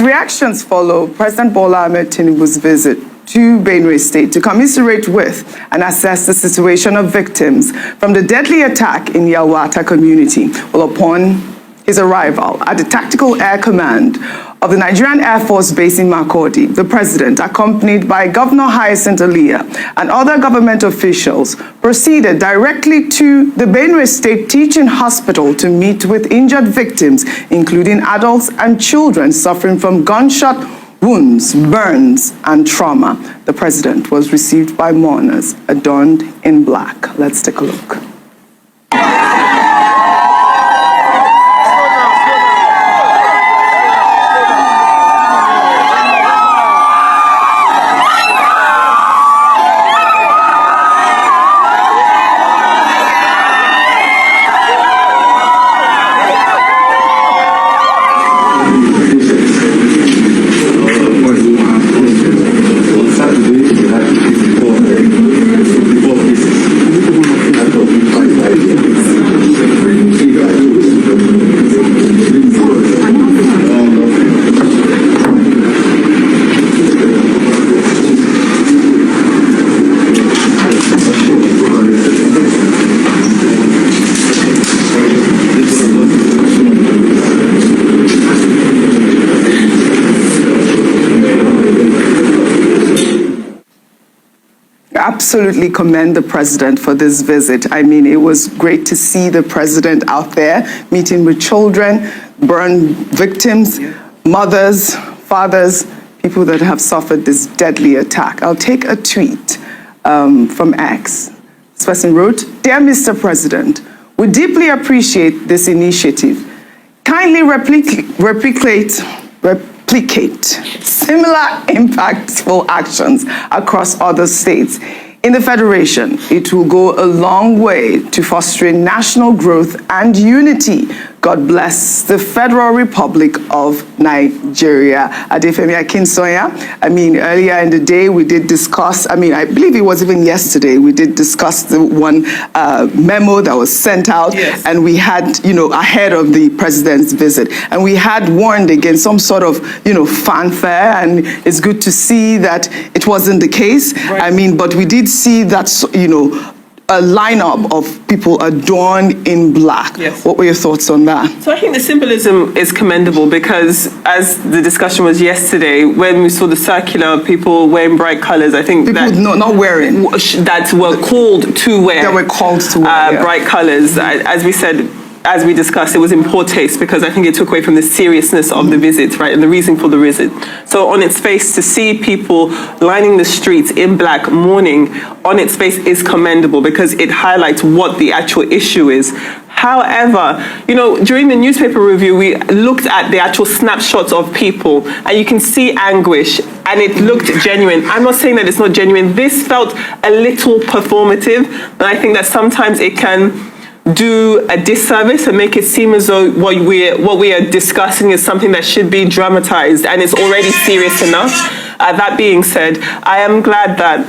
Reactions follow President Bola Ahmed Tinubu's visit to Benue State to commiserate with and assess the situation of victims from the deadly attack in Yawata community. Well, upon his arrival at the Tactical Air Command of the Nigerian Air Force Base in Makurdi, the president, accompanied by Governor Hyacinth Alia and other government officials, proceeded directly to the Benue State Teaching Hospital to meet with injured victims, including adults and children suffering from gunshot wounds, burns, and trauma. The president was received by mourners adorned in black. Let's take a look. Absolutely commend the president for this visit. I mean, it was great to see the president out there meeting with children, burn victims, mothers, fathers, people that have suffered this deadly attack. I'll take a tweet from X. This person wrote, "Dear Mr. President, we deeply appreciate this initiative. Kindly replicate similar impactful actions across other states. In the Federation, it will go a long way to fostering national growth and unity. God bless the Federal Republic of Nigeria." Adefemi Akinsoya, I mean, earlier in the day, we did discuss, I mean, I believe it was even yesterday, we did discuss the one memo that was sent out, yes, and we had, you know, ahead of the president's visit, and we had warned against some sort of, you know, fanfare, and it's good to see that it wasn't the case. Right. I mean, but we did see that, you know, a lineup of people adorned in black. Yes. What were your thoughts on that? So I think the symbolism is commendable because, as the discussion was yesterday, when we saw the circular, people wearing bright colors, I think people not wearing. That were called to wear. That were called to wear, bright colors. As we said, as we discussed, it was in poor taste because I think it took away from the seriousness of the visit, right, and the reason for the visit. So on its face, to see people lining the streets in black mourning, on its face is commendable because it highlights what the actual issue is. However, you know, during the newspaper review, we looked at the actual snapshots of people, and you can see anguish, and it looked genuine. I'm not saying that it's not genuine. This felt a little performative, and I think that sometimes it can do a disservice and make it seem as though what we are discussing is something that should be dramatized and is already serious enough. That being said, I am glad that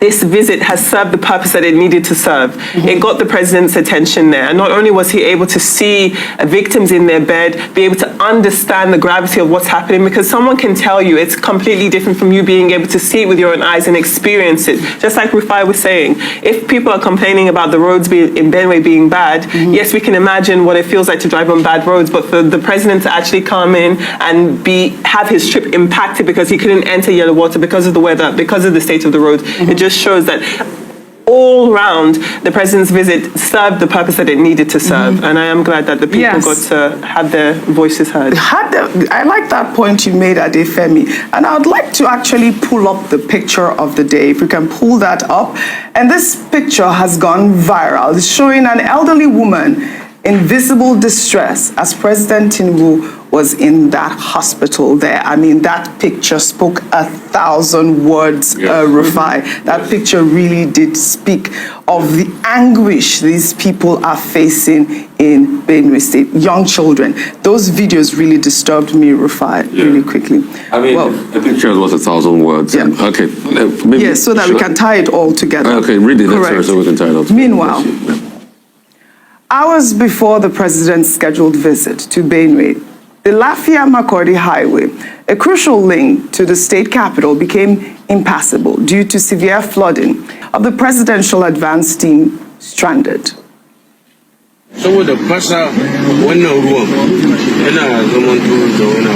this visit has served the purpose that it needed to serve. Mm-hmm. It got the president's attention there. And not only was he able to see victims in their bed, be able to understand the gravity of what's happening, because someone can tell you it's completely different from you being able to see it with your own eyes and experience it. Just like Rufai was saying, if people are complaining about the roads in Benue being bad, mm-hmm, yes, we can imagine what it feels like to drive on bad roads, but for the president to actually come in and have his trip impacted because he couldn't enter Yellow Water because of the weather, because of the state of the road, mm-hmm, it just shows that all round the president's visit served the purpose that it needed to serve, mm-hmm, and I am glad that the people, yes, got to have their voices heard. I like that point you made, Adefemi, and I would like to actually pull up the picture of the day, if we can pull that up. And this picture has gone viral. It's showing an elderly woman in visible distress as President Tinubu was in that hospital there. I mean, that picture spoke 1,000 words, yes, Rufai. That, yes, picture really did speak of the anguish these people are facing in Benue State. Young children. Those videos really disturbed me, Rufai, yeah, really quickly. I mean, well, the picture was 1,000 words. Yeah. Okay. Maybe, yes, so that we can tie it all together. Okay, read it, sir, so we can tie it all together. Meanwhile, hours before the president's scheduled visit to Benue, the Lafia-Makurdi Highway, a crucial link to the state capital, became impassable due to severe flooding of the presidential advance team stranded. Saboda fasa wannan ruwan yana zaman da wani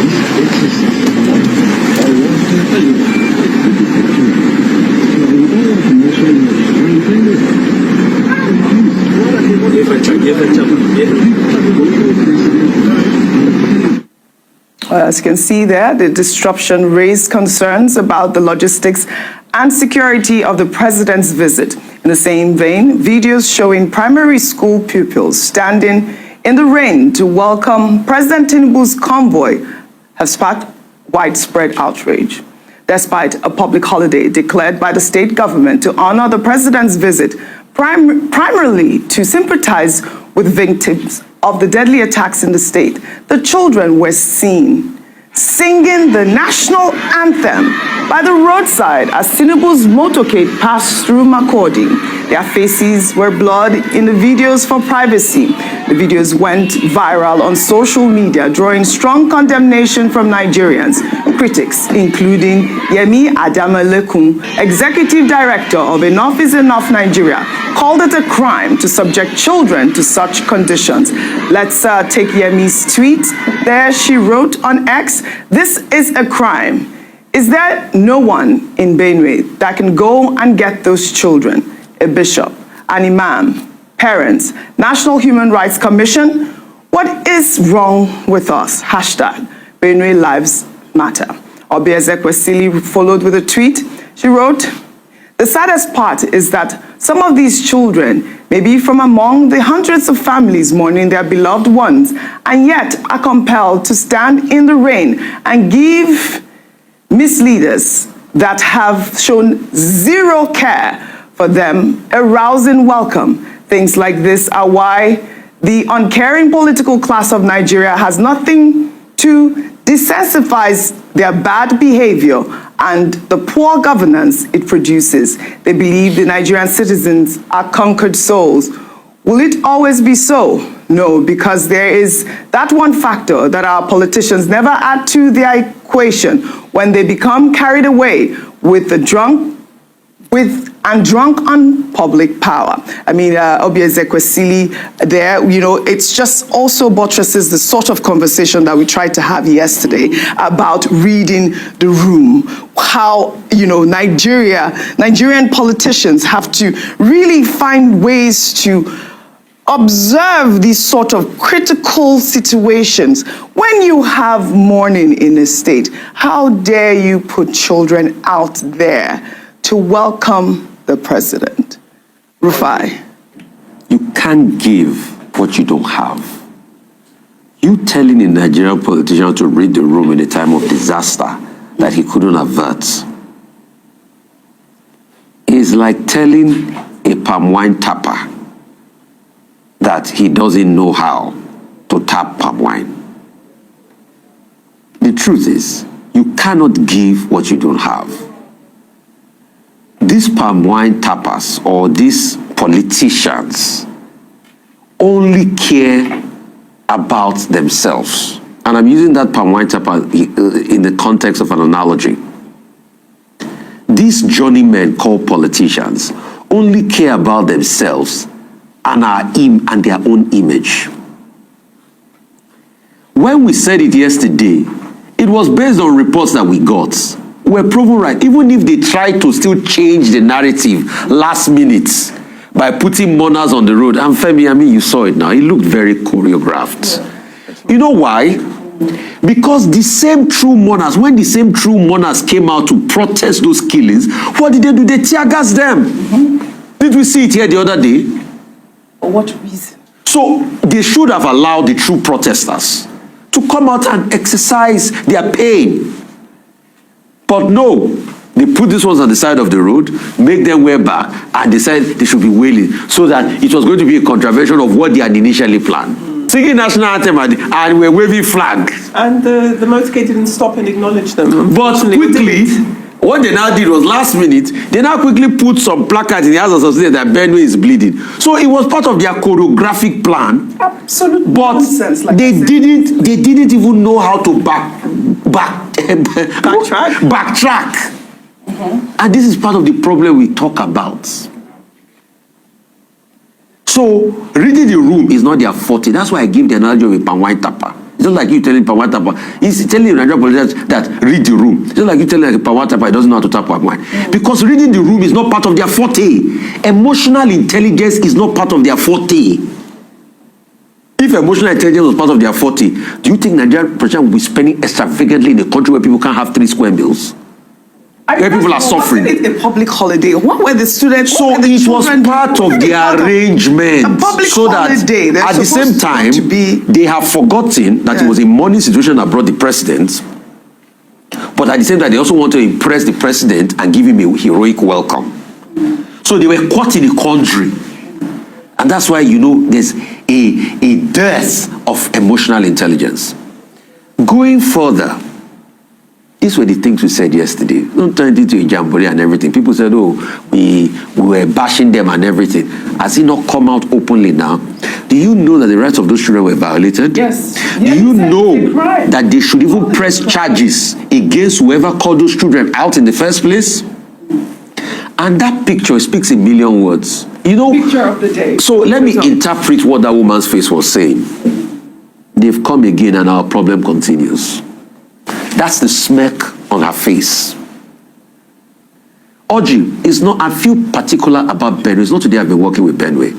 As you can see there, the disruption raised concerns about the logistics and security of the president's visit. In the same vein, videos showing primary school pupils standing in the rain to welcome President Tinubu's convoy have sparked widespread outrage. Despite a public holiday declared by the state government to honor the president's visit, primarily to sympathize with victims of the deadly attacks in the state, the children were seen singing the national anthem by the roadside as Tinubu's motorcade passed through Makurdi. Their faces were blurred in the videos for privacy. The videos went viral on social media, drawing strong condemnation from Nigerians. Critics, including Yemi Adamalekun, Executive Director of Enough is Enough Nigeria, called it a crime to subject children to such conditions. Let's take Yemi's tweet. There she wrote on X, "This is a crime. Is there no one in Benue that can go and get those children? A bishop, an imam, parents, National Human Rights Commission? What is wrong with us? Hashtag Benue Lives Matter." Obiezekwe followed with a tweet. She wrote, "The saddest part is that some of these children may be from among the hundreds of families mourning their beloved ones, and yet are compelled to stand in the rain and give misleaders that have shown zero care for them a rousing welcome. Things like this are why the uncaring political class of Nigeria has nothing to desensitize their bad behavior and the poor governance it produces. They believe the Nigerian citizens are conquered souls. Will it always be so? No, because there is that one factor that our politicians never add to their equation when they become carried away with the drunk on public power. I mean, Obiezekwe there, you know, it's just also buttresses the sort of conversation that we tried to have yesterday about reading the room. How, you know, Nigerian politicians have to really find ways to observe these sort of critical situations. When you have mourning in a state, how dare you put children out there to welcome the president? Rufai. You can't give what you don't have. You telling a Nigerian politician to read the room in a time of disaster that he couldn't avert is like telling a palm wine tapper that he doesn't know how to tap palm wine. The truth is, you cannot give what you don't have. These palm wine tappers or these politicians only care about themselves. And I'm using that palm wine tapper in the context of an analogy. These journeymen called politicians only care about themselves and their own image. When we said it yesterday, it was based on reports that we got. We're proven right, even if they tried to still change the narrative last minute by putting mourners on the road. And Femi, I mean, you saw it now. It looked very choreographed. You know why? Because the same true mourners, when the same true mourners came out to protest those killings, what did they do? They tear gas them. Did we see it here the other day? For what reason? So they should have allowed the true protesters to come out and exercise their pain. But no, they put these ones on the side of the road, make them wear back, and decide they should be wailing, so that it was going to be a contravention of what they had initially planned. Singing national anthem and we're waving flag. And the motorcade didn't stop and acknowledge them. But quickly, What they now did was last minute, they now quickly put some placards in the House of Association that Benue is bleeding. So it was part of their choreographic plan. Absolute but nonsense. Like they didn't even know how to backtrack. And this is part of the problem we talk about. So reading the room is not their forte. That's why I give the analogy of a palm wine tapper. It's not like you telling palm wine tapper. He's telling you Nigerian politicians that read the room. It's not like you telling a palm wine tapper he doesn't know how to tap palm wine. Because reading the room is not part of their forte. Emotional intelligence is not part of their forte. If emotional intelligence was part of their forte, do you think Nigerian politicians will be spending extravagantly in a country where people can't have 3 square meals? Where people are suffering. Wasn't it a public holiday? What were the students? So it was part of the arrangement. A public so that holiday. at the same time, they have forgotten that it was a money situation that brought the president. But at the same time, they also want to impress the president and give him a heroic welcome. So they were caught in a quandary. And that's why, you know, there's a dearth of emotional intelligence. Going further, these were the things we said yesterday. Don't turn it into a jamboree and everything. People said, oh, we were bashing them and everything. Has it not come out openly now? Do you know that the rights of those children were violated? Yes. Do you know that they should even press charges against whoever called those children out in the first place? And that picture speaks a million words. You know, picture of the day. So let me interpret what that woman's face was saying. They've come again and our problem continues. That's the smirk on her face. Oji is not, I feel particular about Benue. It's not today I've been working with Benue.